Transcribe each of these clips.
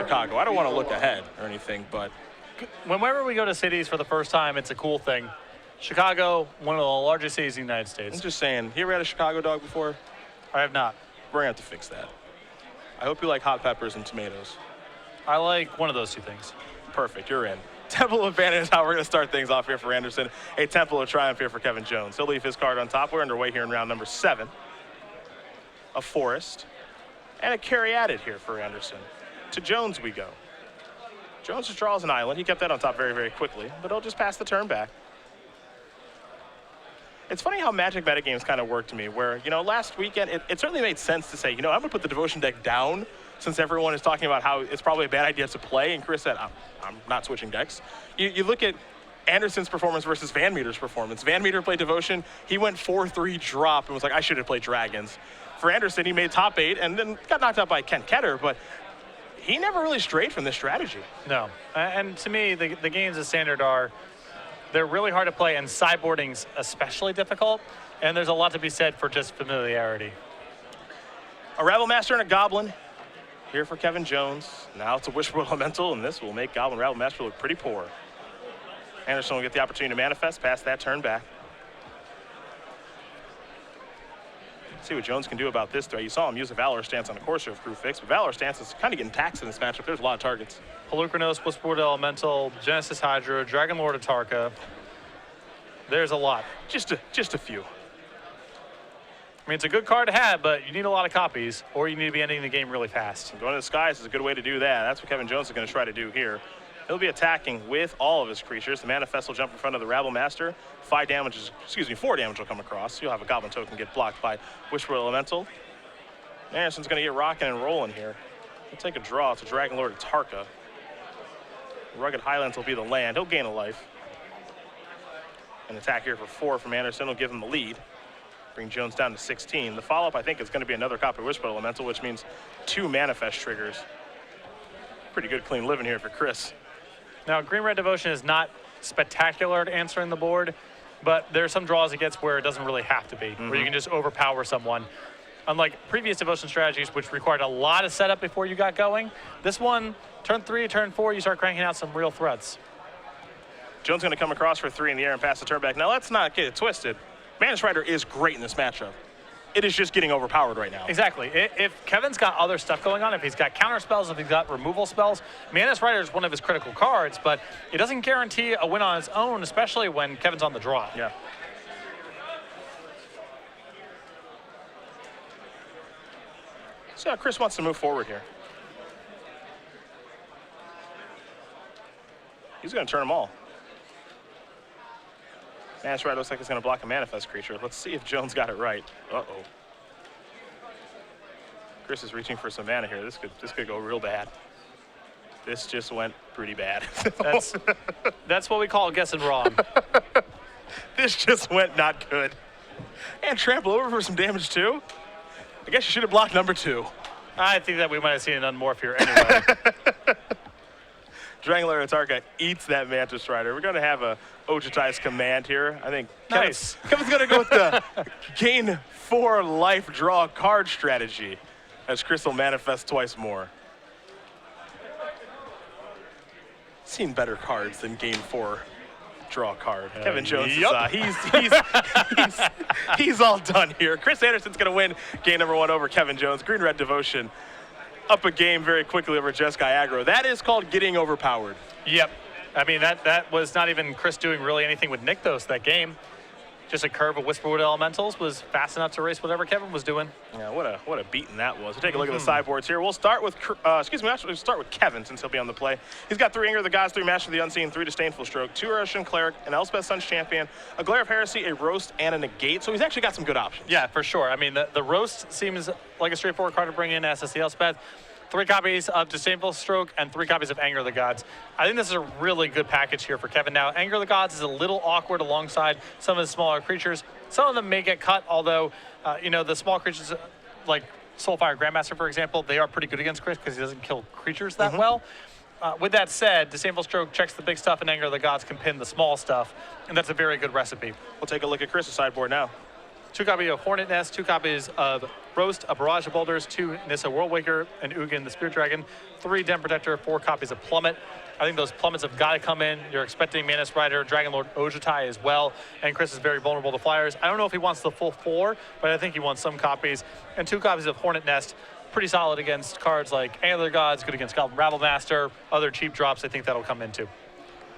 Chicago. I don't want to look ahead or anything, but whenever we go to cities for the first time, it's a cool thing. Chicago, one of the largest cities in the United States. I'm just saying, you ever had a Chicago dog before? I have not. We're going to have to fix that. I hope you like hot peppers and tomatoes. I like one of those two things. Perfect, you're in. Temple of Bannon is how we're going to start things off here for Andersen. A Temple of Triumph here for Kevin Jones. He'll leave his card on top. We're underway here in round number 7. A Forest and a Caryatid here for Andersen. To Jones we go. Jones just draws an island. He kept that on top very, very quickly, but he'll just pass the turn back. It's funny how Magic metagames kind of work to me, where, last weekend, it certainly made sense to say, I'm going to put the Devotion deck down since everyone is talking about how it's probably a bad idea to play, and Chris said, I'm not switching decks. You look at Andersen's performance versus Van Meter's performance. Van Meter played Devotion. He went 4-3 drop and was like, I should have played Dragons. For Andersen, he made top 8 and then got knocked out by Ken Ketter, but he never really strayed from this strategy. No, and to me, the games of Standard they're really hard to play, and sideboarding's especially difficult, and there's a lot to be said for just familiarity. A Rabble Master and a Goblin here for Kevin Jones. Now it's a Wishboard Elemental, and this will make Goblin Rabble Master look pretty poor. Andersen will get the opportunity to manifest, pass that turn back. See what Jones can do about this threat. You saw him use a Valor Stance on a Corsair of Crew Fix, but Valor Stance is kind of getting taxed in this matchup. There's a lot of targets. Pelucranos, Whisperwood Elemental, Genesis Hydra, Dragon Lord Atarka. There's a lot. Just a few. I mean, it's a good card to have, but you need a lot of copies, or you need to be ending the game really fast. Going to the skies is a good way to do that. That's what Kevin Jones is going to try to do here. He'll be attacking with all of his creatures. The Manifest will jump in front of the Rabble Master. 4 damage will come across. You'll have a Goblin token get blocked by Wishboard Elemental. Andersen's going to get rocking and rolling here. He'll take a draw to Dragon Lord Atarka. Rugged Highlands will be the land. He'll gain a life. An attack here for 4 from Andersen will give him the lead. Bring Jones down to 16. The follow-up, I think, is going to be another copy of Wishboard Elemental, which means 2 Manifest triggers. Pretty good clean living here for Chris. Now, Green-Red Devotion is not spectacular at answering the board, but there are some draws it gets where it doesn't really have to be, where you can just overpower someone. Unlike previous Devotion strategies, which required a lot of setup before you got going, this one, turn 3, turn 4, you start cranking out some real threats. Jones going to come across for 3 in the air and pass the turn back. Now, let's not get it twisted. Manus Rider is great in this matchup. It is just getting overpowered right now. Exactly. If Kevin's got other stuff going on, if he's got counter spells, if he's got removal spells, Manus Rider is one of his critical cards, but it doesn't guarantee a win on its own, especially when Kevin's on the draw. Yeah. So Chris wants to move forward here. He's going to turn them all. Manus Rider looks like it's going to block a Manifest creature. Let's see if Jones got it right. Uh-oh. Chris is reaching for some mana here. This could go real bad. This just went pretty bad. That's what we call guessing wrong. This just went not good. And trample over for some damage too. I guess you should have blocked number 2. I think that we might have seen an unmorph here anyway. Dragon Lord Atarka eats that Mantis Rider. We're going to have a Ojutai's Command here. I think nice. Kevin's going to go with the gain 4 life draw card strategy as Chris will manifest twice more. Seen better cards than gain 4 draw card. Kevin Jones is, he's all done here. Chris Andersen's going to win game number 1 over Kevin Jones. Green-Red Devotion up a game very quickly over Jeskai Aggro. That is called getting overpowered. Yep. I mean, that was not even Chris doing really anything with Nykthos that game. Just a curve of Whisperwood Elementals was fast enough to race whatever Kevin was doing. Yeah, what a beating that was. We'll take a look at the sideboards here. We'll start with, we'll start with Kevin since he'll be on the play. He's got 3 Anger of the Gods, 3 Master of the Unseen, 3 Disdainful Stroke, 2 Russian Cleric, an Elspeth Sun's Champion, a Glare of Heresy, a Roast, and a Negate. So he's actually got some good options. Yeah, for sure. I mean, the Roast seems like a straightforward card to bring in as the Elspeth. 3 copies of Disdainful Stroke and 3 copies of Anger of the Gods. I think this is a really good package here for Kevin. Now, Anger of the Gods is a little awkward alongside some of the smaller creatures. Some of them may get cut, although, the small creatures like Soulfire Grandmaster, for example, they are pretty good against Chris because he doesn't kill creatures that well. With that said, Disdainful Stroke checks the big stuff and Anger of the Gods can pin the small stuff, and that's a very good recipe. We'll take a look at Chris's sideboard now. 2 copies of Hornet Nest, 2 copies of Roast, a Barrage of Boulders, 2 Nissa Worldwaker, and Ugin the Spirit Dragon, 3 Den Protector, 4 copies of Plummet. I think those plummets have got to come in. You're expecting Mana Strider, Dragon Lord Ojutai as well, and Chris is very vulnerable to flyers. I don't know if he wants the full 4, but I think he wants some copies. And 2 copies of Hornet Nest, pretty solid against cards like Angler Gods, good against Goblin Rabble Master, other cheap drops I think that'll come into.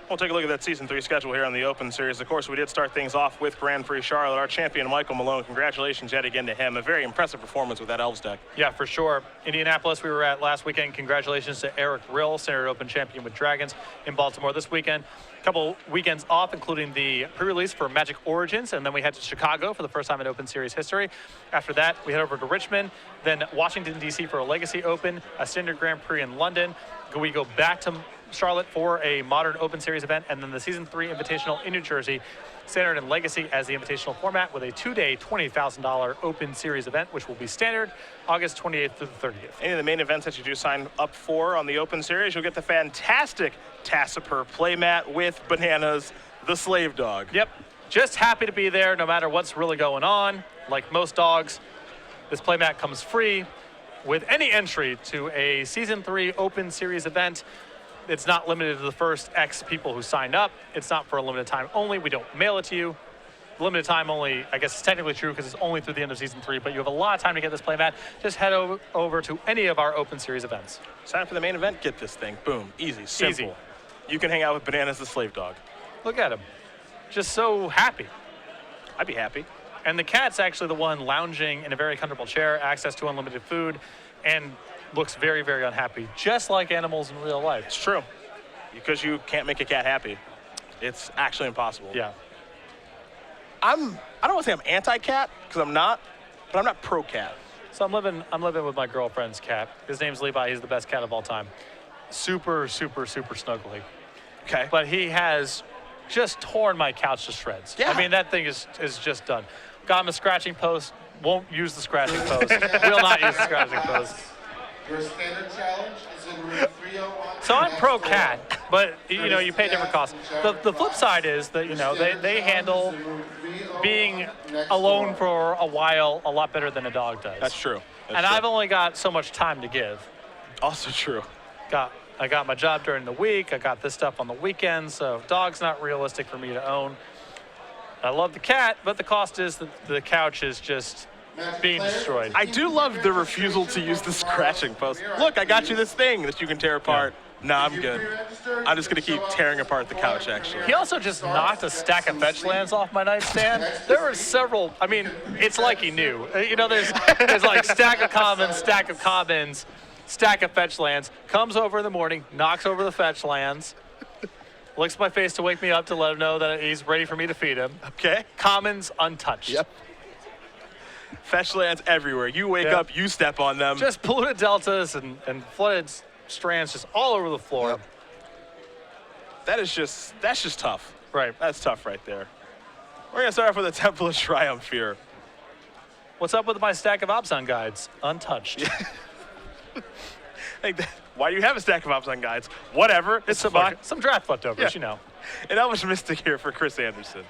We'll take a look at that Season 3 schedule here on the Open Series. Of course, we did start things off with Grand Prix Charlotte. Our champion, Michael Malone, congratulations yet again to him. A very impressive performance with that Elves deck. Yeah, for sure. Indianapolis, we were at last weekend. Congratulations to Eric Rill, Standard Open champion with Dragons in Baltimore this weekend. A couple weekends off, including the pre-release for Magic Origins, and then we head to Chicago for the first time in Open Series history. After that, we head over to Richmond, then Washington, D.C. for a Legacy Open, a Standard Grand Prix in London. We go back to Charlotte for a Modern Open Series event, and then the Season 3 Invitational in New Jersey, Standard and Legacy as the invitational format with a 2-day $20,000 Open Series event, which will be standard August 28th through the 30th. Any of the main events that you do sign up for on the Open Series, you'll get the fantastic Tassiper playmat with Bananas, the Slave Dog. Yep, just happy to be there no matter what's really going on. Like most dogs, this playmat comes free with any entry to a Season 3 Open Series event. It's not limited to the first X people who signed up. It's not for a limited time only. We don't mail it to you. Limited time only, I guess it's technically true because it's only through the end of Season 3, but you have a lot of time to get this playmat. Just head over to any of our Open Series events. Sign up for the main event, get this thing. Boom, easy, simple. Easy. You can hang out with Bananas, the Slave Dog. Look at him. Just so happy. I'd be happy. And the cat's actually the one lounging in a very comfortable chair, access to unlimited food, and looks very, very unhappy, just like animals in real life. It's true. Because you can't make a cat happy. It's actually impossible. Yeah. I don't want to say I'm anti-cat, because I'm not, but I'm not pro-cat. So I'm living with my girlfriend's cat. His name's Levi. He's the best cat of all time. Super, super, super snuggly. Okay. But he has just torn my couch to shreds. Yeah. I mean, that thing is just done. Got him a scratching post. Won't use the scratching post. Will not use the scratching post. Your standard challenge is in room 301. So I'm pro cat, but you pay different costs. The flip side is that they handle being alone for a while a lot better than a dog does. That's true. And I've only got so much time to give. Also true. I got my job during the week. I got this stuff on the weekends. So dog's not realistic for me to own. I love the cat, but the cost is that the couch is just being destroyed. I do love the refusal to use the scratching post. Look, I got you this thing that you can tear apart. Yeah. Nah, I'm good. I'm just going to keep tearing apart the couch, actually. He also just knocked a stack of fetch lands off my nightstand. There were several. I mean, it's like he knew. There's like stack of commons, stack of fetch lands. Comes over in the morning, knocks over the fetch lands. Licks my face to wake me up to let him know that he's ready for me to feed him. Okay. Commons untouched. Yep. Fetch lands everywhere. You wake up, you step on them. Just polluted deltas and flooded strands just all over the floor. Yep. That's just tough. Right. That's tough right there. We're going to start off with a Temple of Triumph here. What's up with my stack of Abzan guides? Untouched. Yeah. Why do you have a stack of Abzan guides? Whatever. It's fine. Some draft leftovers, An Elvish Mystic here for Chris Andersen.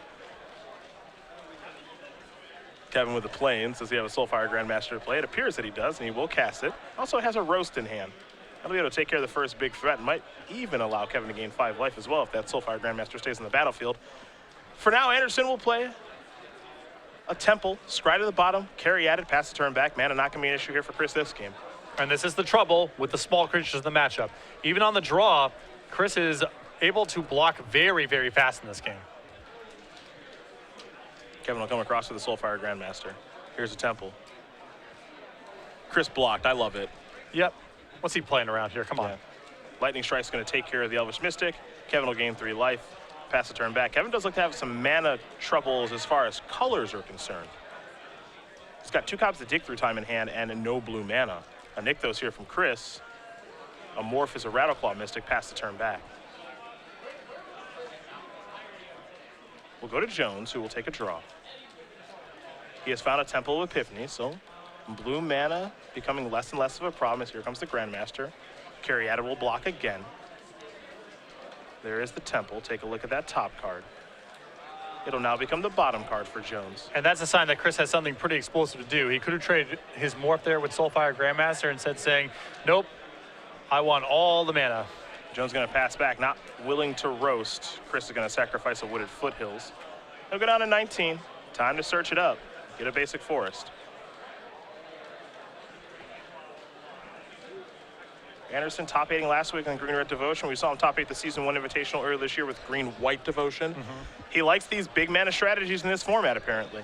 Kevin with the Plains. Does he have a Soulfire Grandmaster to play? It appears that he does, and he will cast it. Also has a Roast in hand. That'll be able to take care of the first big threat and might even allow Kevin to gain 5 life as well if that Soulfire Grandmaster stays on the battlefield. For now, Andersen will play a Temple, Scry to the bottom, carry at it, pass the turn back. Mana not going to be an issue here for Chris this game. And this is the trouble with the small creatures in the matchup. Even on the draw, Chris is able to block very, very fast in this game. Kevin will come across with the Soulfire Grandmaster. Here's a Temple. Chris blocked. I love it. Yep. What's he playing around here? Come on. Yeah. Lightning Strike's going to take care of the Elvish Mystic. Kevin will gain 3 life. Pass the turn back. Kevin does look to have some mana troubles as far as colors are concerned. He's got 2 copies of Dig Through Time in hand and no blue mana. A Nykthos here from Chris. A Morph is a Rattleclaw Mystic. Pass the turn back. We'll go to Jones, who will take a draw. He has found a Temple of Epiphany, so blue mana becoming less and less of a problem as here comes the Grandmaster. Caryatid will block again. There is the Temple. Take a look at that top card. It'll now become the bottom card for Jones. And that's a sign that Chris has something pretty explosive to do. He could have traded his morph there with Soulfire Grandmaster and said saying, nope, I want all the mana. Jones going to pass back, not willing to roast. Chris is going to sacrifice a Wooded Foothills. He'll go down to 19. Time to search it up. Get a basic forest. Andersen top 8ing last week on Green-Red Devotion. We saw him top 8 the Season 1 Invitational earlier this year with Green-White Devotion. He likes these big mana strategies in this format, apparently.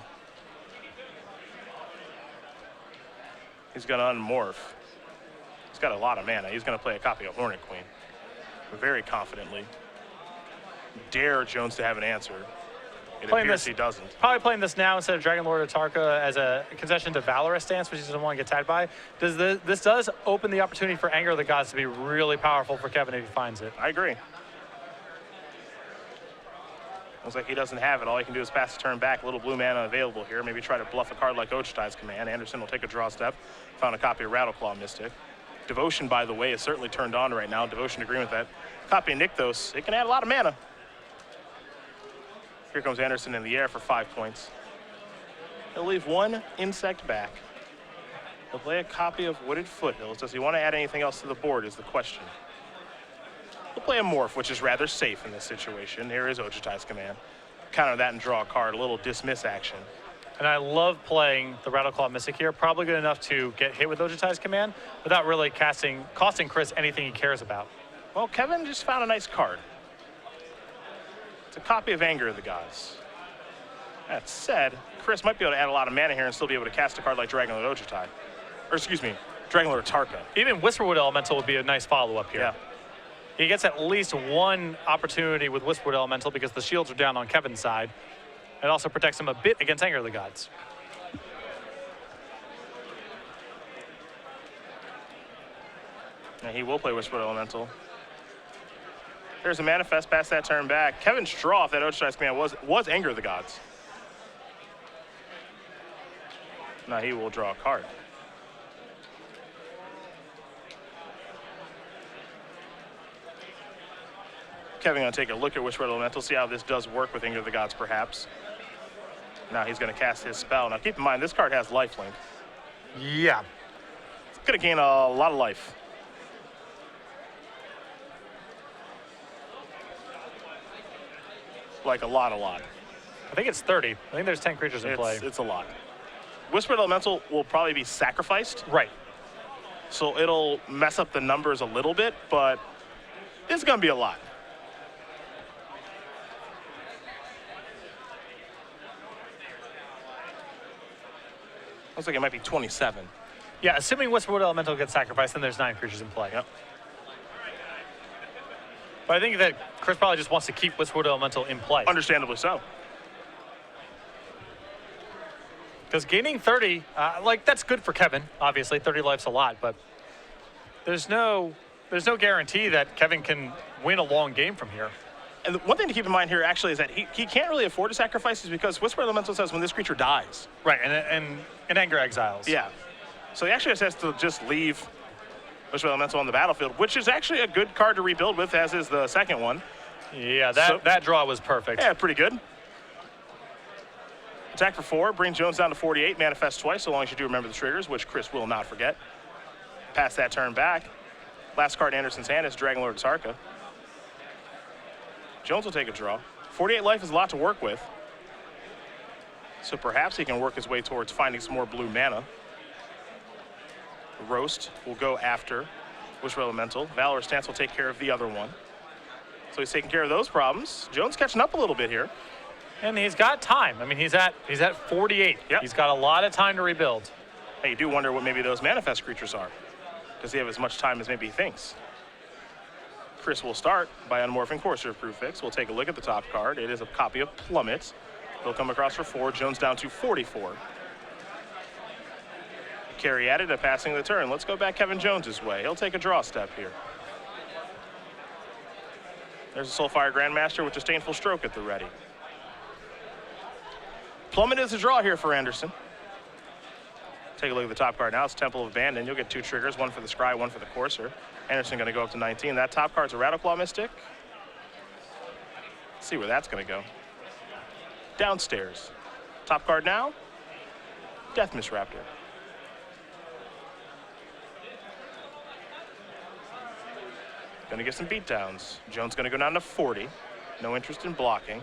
He's going to unmorph. He's got a lot of mana. He's going to play a copy of Hornet Queen very confidently. Dare Jones to have an answer. It appears he doesn't. Probably playing this now instead of Dragon Lord Atarka as a concession to Valorous stance, which he doesn't want to get tagged by. This does open the opportunity for Anger of the Gods to be really powerful for Kevin if he finds it. I agree. Looks like he doesn't have it. All he can do is pass the turn back. A little blue mana available here. Maybe try to bluff a card like Ochitai's Command. Andersen will take a draw step. Found a copy of Rattleclaw Mystic. Devotion, by the way, is certainly turned on right now. Devotion agreeing with that. Copy of Nykthos. It can add a lot of mana. Here comes Andersen in the air for 5 points. He'll leave one insect back. He'll play a copy of Wooded Foothills. Does he want to add anything else to the board is the question. He'll play a Morph, which is rather safe in this situation. Here is Ochitai's Command. Counter that and draw a card, a little dismiss action. And I love playing the Rattleclaw Mystic here. Probably good enough to get hit with Ochitai's Command without really costing Chris anything he cares about. Well, Kevin just found a nice card. It's a copy of Anger of the Gods. That said, Chris might be able to add a lot of mana here and still be able to cast a card like Dragon Lord Ochitai. Or excuse me, Dragon Lord Atarka. Even Whisperwood Elemental would be a nice follow-up here. Yeah. He gets at least one opportunity with Whisperwood Elemental because the shields are down on Kevin's side. It also protects him a bit against Anger of the Gods. And he will play Whisperwood Elemental. There's a manifest, pass that turn back. Kevin's draw, if that Ochitai's Command was Anger of the Gods. Now he will draw a card. Kevin gonna take a look at Whisperwood Elemental, see how this does work with Anger of the Gods, perhaps. Now he's gonna cast his spell. Now keep in mind, this card has lifelink. Yeah. It's gonna gain a lot of life. Like a lot. I think it's 30. I think there's 10 creatures in play. It's a lot. Whispered Elemental will probably be sacrificed. Right. So it'll mess up the numbers a little bit, but it's going to be a lot. Looks like it might be 27. Yeah, assuming Whisperwood Elemental gets sacrificed, then there's 9 creatures in play. Yep. But I think that Chris probably just wants to keep Whisperwood Elemental in play. Understandably so. Because gaining 30, that's good for Kevin. Obviously, 30 life's a lot, but there's no guarantee that Kevin can win a long game from here. And the one thing to keep in mind here actually is that he can't really afford to sacrifice these because Whisper Elemental says when this creature dies. Right, and Anger exiles. Yeah. So he actually has to just leave Whisper Elemental on the battlefield, which is actually a good card to rebuild with, as is the second one. Yeah, that draw was perfect. Yeah, pretty good. Attack for 4, bring Jones down to 48, manifest twice, so long as you do remember the triggers, which Chris will not forget. Pass that turn back. Last card in Andersen's hand is Dragon Lord Atarka. Jones will take a draw. 48 life is a lot to work with. So perhaps he can work his way towards finding some more blue mana. Roast will go after Whisper Elemental. Valorous Stance will take care of the other one. So he's taking care of those problems. Jones catching up a little bit here. And he's got time. I mean, he's at 48. Yep. He's got a lot of time to rebuild. Hey, you do wonder what maybe those manifest creatures are. Does he have as much time as maybe he thinks? Chris will start by unmorphing Courser of Crucifix. We'll take a look at the top card. It is a copy of Plummet. He'll come across for 4. Jones down to 44. Carry added, a passing the turn. Let's go back Kevin Jones's way. He'll take a draw step here. There's a Soulfire Grandmaster with Disdainful Stroke at the ready. Plummet is a draw here for Andersen. Take a look at the top card now. It's Temple of Abandon. You'll get 2 triggers, one for the Scry, one for the Courser. Andersen going to go up to 19. That top card's a Rattleclaw Mystic. Let's see where that's going to go. downstairs. Top card now, Death Miss Raptor. Gonna get some beatdowns. Jones gonna go down to 40. No interest in blocking.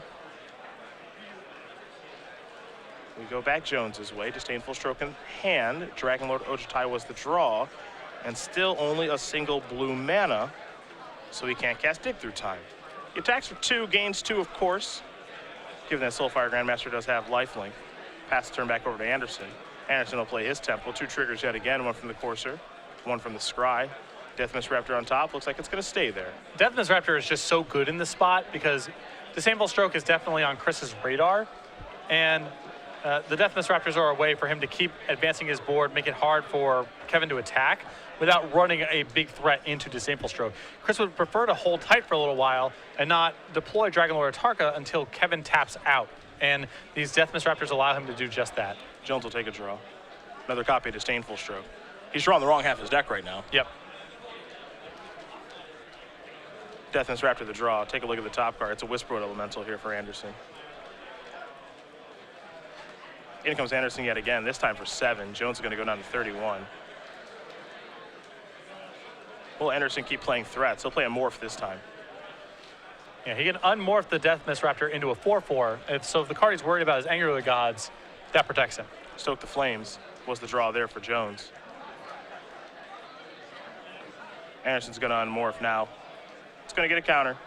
We go back Jones's way. Disdainful Stroke in hand. Dragon Lord Ojutai was the draw. And still only a single blue mana, so he can't cast Dig Through Time. He attacks for 2, gains 2, of course. Given that Soulfire Grandmaster does have lifelink. Pass the turn back over to Andersen. Andersen will play his tempo. 2 triggers yet again, 1 from the Courser, 1 from the Scry. Death Miss Raptor on top. Looks like it's going to stay there. Death Miss Raptor is just so good in this spot because Disdainful Stroke is definitely on Chris's radar. And the Death Miss Raptors are a way for him to keep advancing his board, make it hard for Kevin to attack without running a big threat into Disdainful Stroke. Chris would prefer to hold tight for a little while and not deploy Dragon Lord Atarka until Kevin taps out. And these Death Miss Raptors allow him to do just that. Jones will take a draw. Another copy of Disdainful Stroke. He's drawing the wrong half of his deck right now. Yep. Death Miss Raptor the draw. Take a look at the top card. It's a Whisperwood Elemental here for Andersen. In comes Andersen yet again, this time for 7. Jones is going to go down to 31. Will Andersen keep playing threats? He'll play a Morph this time. Yeah, he can unmorph the Death Miss Raptor into a 4/4. So if the card he's worried about is Anger of the Gods, that protects him. Stoke the Flames was the draw there for Jones. Andersen's going to unmorph now. It's going to get a counter.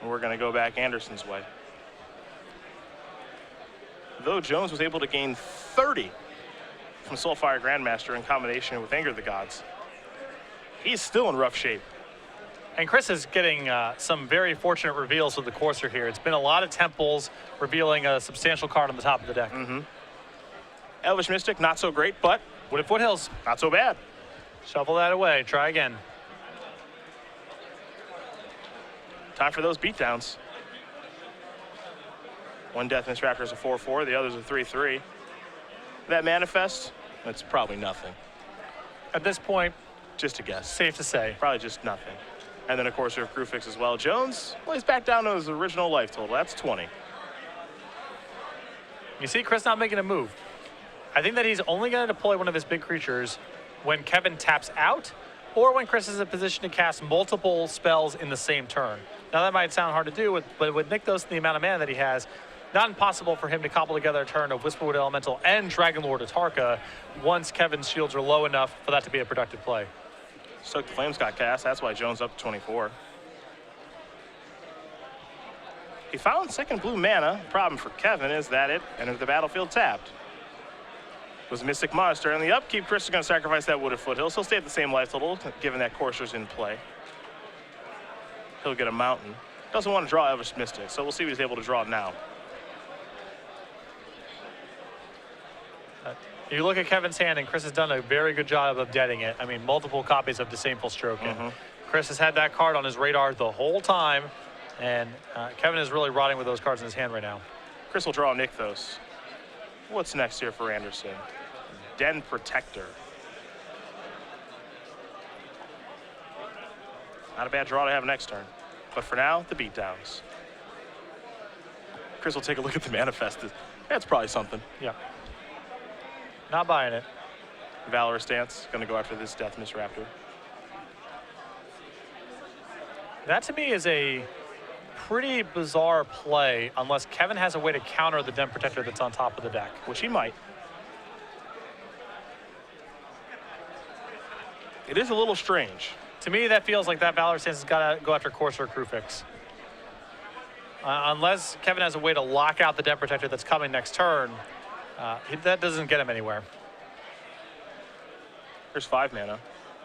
And we're going to go back Andersen's way. Though Jones was able to gain 30 from Soulfire Grandmaster in combination with Anger of the Gods, he's still in rough shape. And Chris is getting some very fortunate reveals with the Courser here. It's been a lot of temples revealing a substantial card on the top of the deck. Elvish Mystic, not so great, but Wooded Foothills, not so bad. shuffle that away, try again. Time for those beatdowns. One Death Miss Raptor is a 4/4, the other's a 3/3. That manifest, it's probably nothing. At this point, Just a guess. safe to say. Probably just nothing. And then, of course, we have Crew Fix as well. Jones, well, he's back down to his original life total. That's 20. You see Chris not making a move. I think that he's only going to deploy one of his big creatures when Kevin taps out or when Chris is in a position to cast multiple spells in the same turn. Now, that might sound hard to do, but with Nykthos and the amount of mana that he has, not impossible for him to cobble together a turn of Whisperwood Elemental and Dragon Lord Atarka once Kevin's shields are low enough for that to be a productive play. Stoke the Flames got cast. That's why Jones up to 24. He found second blue mana. The problem for Kevin is that it entered the battlefield tapped. It was Mystic Monster. On the upkeep, Chris is going to sacrifice that Wooded Foothills. He'll stay at the same life total, given that Courser's in play. He'll get a Mountain. Doesn't want to draw Elvish Mystic, so we'll see what he's able to draw now. You look at Kevin's hand, and Chris has done a very good job of deading it. I mean, multiple copies of Disdainful Stroke. And Chris has had that card on his radar the whole time, and Kevin is really rotting with those cards in his hand right now. Chris will draw Nykthos. What's next here for Andersen? Den Protector. Not a bad draw to have next turn. But for now, the beatdowns. Chris will take a look at the manifest. That's probably something. Yeah. Not buying it. Valorous Stance, going to go after this Death Miss Raptor. That to me is a pretty bizarre play unless Kevin has a way to counter the Den Protector that's on top of the deck. Which he might. It is a little strange. To me, that feels like that Valorous Stance has got to go after Courser Crew Fix. Unless Kevin has a way to lock out the Den Protector that's coming next turn, that doesn't get him anywhere. Here's 5 mana.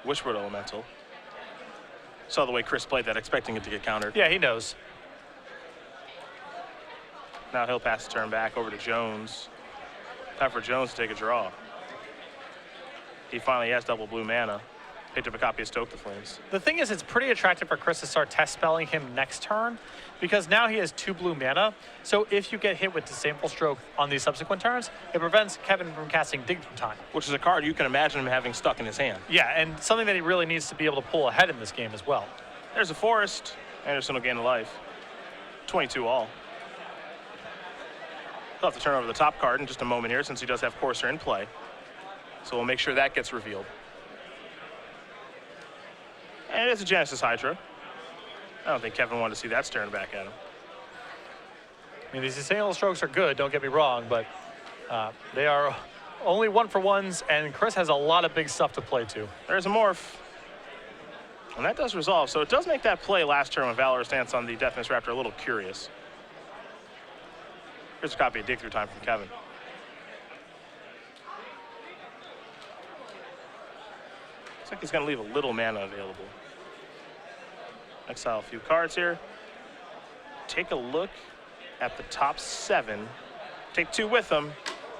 Whisperwood Elemental. Saw the way Chris played that, expecting it to get countered. Yeah, he knows. Now he'll pass the turn back over to Jones. Time for Jones to take a draw. He finally has double blue mana. Picked up a copy of Stoke the Flames. The thing is, it's pretty attractive for Chris to start test spelling him next turn because now he has 2 blue mana. So if you get hit with Disdainful Stroke on these subsequent turns, it prevents Kevin from casting Dig Through Time. Which is a card you can imagine him having stuck in his hand. Yeah, and something that he really needs to be able to pull ahead in this game as well. There's a Forest. Andersen will gain a life. 22 all. He'll have to turn over the top card in just a moment here since he does have Courser in play. So we'll make sure that gets revealed. And it is a Genesis Hydra. I don't think Kevin wanted to see that staring back at him. I mean, these single strokes are good, don't get me wrong, but they are only 1-for-1s, and Chris has a lot of big stuff to play to. There's a morph. And that does resolve, so it does make that play last turn when Valor stance on the Deathness Raptor a little curious. Here's a copy of Dig Through Time from Kevin. Looks like he's going to leave a little mana available. Exile a few cards here. Take a look at the top 7. Take 2 with him.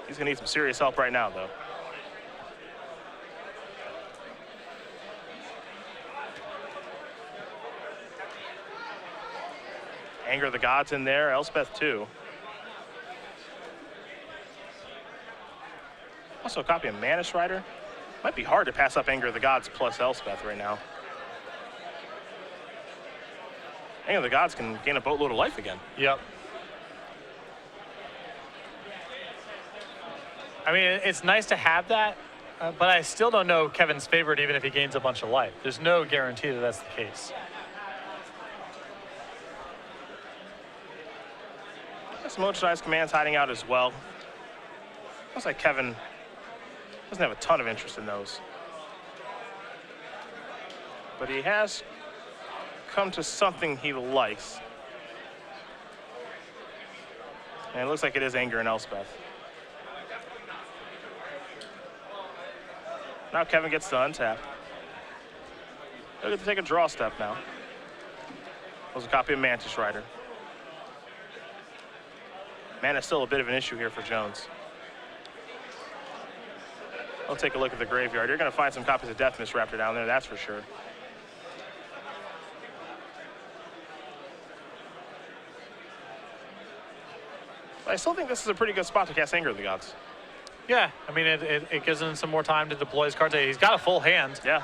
He's going to need some serious help right now, though. Anger of the Gods in there, Elspeth too. Also a copy of Mana Strider. Might be hard to pass up Anger of the Gods plus Elspeth right now. Anger of the Gods can gain a boatload of life again. Yep. I mean, it's nice to have that, but I still don't know Kevin's favorite even if he gains a bunch of life. There's no guarantee that that's the case. Some motorized commands hiding out as well. Looks like Kevin doesn't have a ton of interest in those. But he has come to something he likes. And it looks like it is Anger and Elspeth. Now Kevin gets to untap. He'll get to take a draw step now. There's a copy of Mantis Rider. Mana's still a bit of an issue here for Jones. I'll take a look at the graveyard. You're going to find some copies of Deathness Raptor down there, that's for sure. But I still think this is a pretty good spot to cast Anger of the Gods. Yeah, I mean, it gives him some more time to deploy his cards. He's got a full hand. Yeah.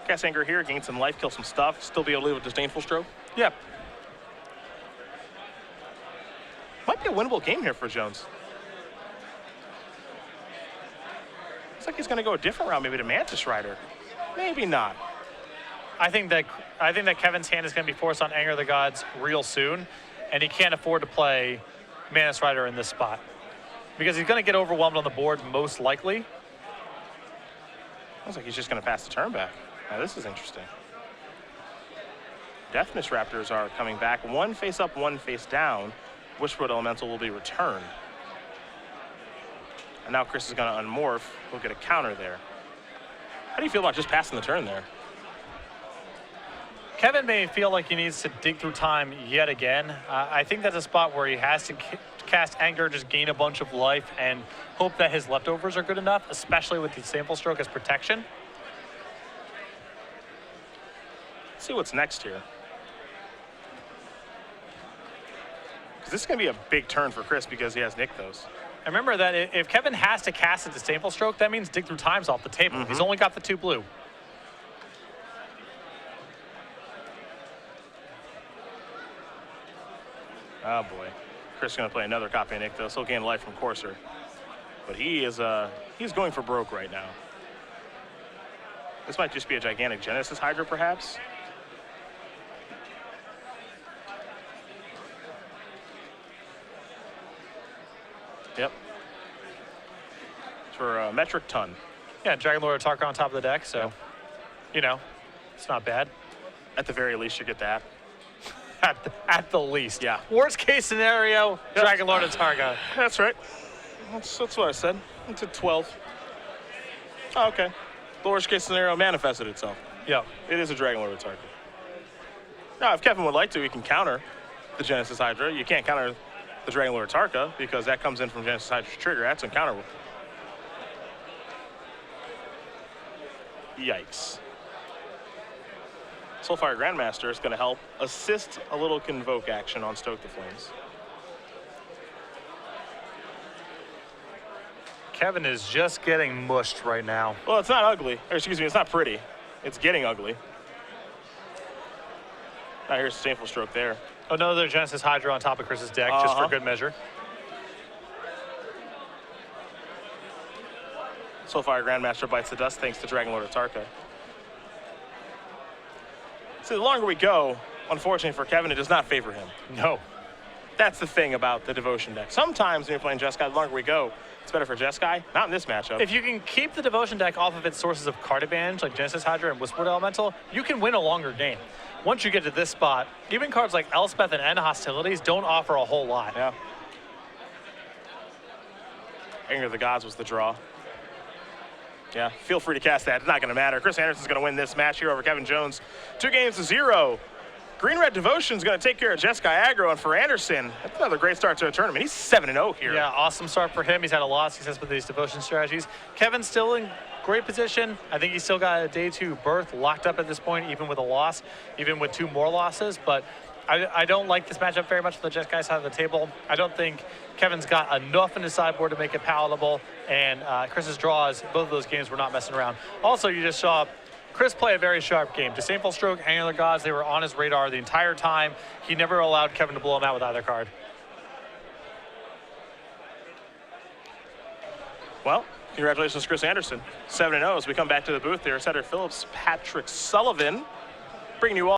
Cast Anger here, gain some life, kill some stuff, still be able to leave a Disdainful Stroke. Yep. Might be a winnable game here for Jones. Looks like he's going to go a different route, maybe to Mantis Rider. Maybe not. I think that Kevin's hand is going to be forced on Anger of the Gods real soon, and he can't afford to play Mantis Rider in this spot because he's going to get overwhelmed on the board most likely. Looks like he's just going to pass the turn back. Now this is interesting. Deathness Raptors are coming back. One face up, one face down. Wishwood Elemental will be returned. And now Chris is going to unmorph. We'll get a counter there. How do you feel about just passing the turn there? Kevin may feel like he needs to dig through time yet again. I think that's a spot where he has to cast Anger, just gain a bunch of life, and hope that his leftovers are good enough, especially with the Sample Stroke as protection. Let's see what's next here. This is going to be a big turn for Chris because he has Nykthos. And remember that if Kevin has to cast a Disdainful Stroke, that means Dig Through Time's off the table. He's only got the 2 blue. Oh boy. Chris is going to play another copy of Nykthos. He'll gain life from Courser. But he's going for broke right now. This might just be a gigantic Genesis Hydra, perhaps. Yep. For a metric ton. Yeah, Dragon Lord Atarka on top of the deck, so, you know, it's not bad. At the very least, you get that. At the least. Yeah. Worst case scenario, Yep. Dragon Lord Atarka. That's right. That's what I said. It's at 12. Oh, okay. The worst case scenario manifested itself. Yep. It is a Dragon Lord Atarka. Now, if Kevin would like to, he can counter the Genesis Hydra. You can't counter the Dragon Lord Atarka because that comes in from Genesis Hydra's trigger. That's uncounterable. Yikes. Soulfire Grandmaster is going to help assist a little Convoke action on Stoke the Flames. Kevin is just getting mushed right now. Well, it's not ugly. Or excuse me, it's not pretty. It's getting ugly. Now here's Disdainful Stroke there. Another Genesis Hydra on top of Chris's deck, just for good measure. Soulfire Grandmaster bites the dust thanks to Dragon Lord Atarka. So the longer we go, unfortunately for Kevin, it does not favor him. No. That's the thing about the Devotion deck. Sometimes when you're playing Jeskai, the longer we go, it's better for Jeskai. Not in this matchup. If you can keep the Devotion deck off of its sources of card advantage, like Genesis Hydra and Whisperwood Elemental, you can win a longer game. Once you get to this spot, even cards like Elspeth and End Hostilities don't offer a whole lot. Yeah. Anger of the Gods was the draw. Yeah, feel free to cast that. It's not going to matter. Chris Andersen's going to win this match here over Kevin Jones. 2-0. Green-Red Devotion's going to take care of Jeskai aggro, and for Andersen, that's another great start to a tournament. He's 7-0 here. Yeah, awesome start for him. He's had a lot of success with these Devotion strategies. Kevin's still in great position. I think he's still got a day 2 berth locked up at this point, even with a loss, even with 2 more losses. But I don't like this matchup very much for the Jeskai side of the table. I don't think Kevin's got enough in his sideboard to make it palatable, and Chris's draws, both of those games were not messing around. Also, you just saw Chris play a very sharp game. Disdainful Stroke, Angular Gods, they were on his radar the entire time. He never allowed Kevin to blow him out with either card. Well, congratulations, Chris Andersen. 7-0 as we come back to the booth there. Cedric Phillips, Patrick Sullivan, bringing you all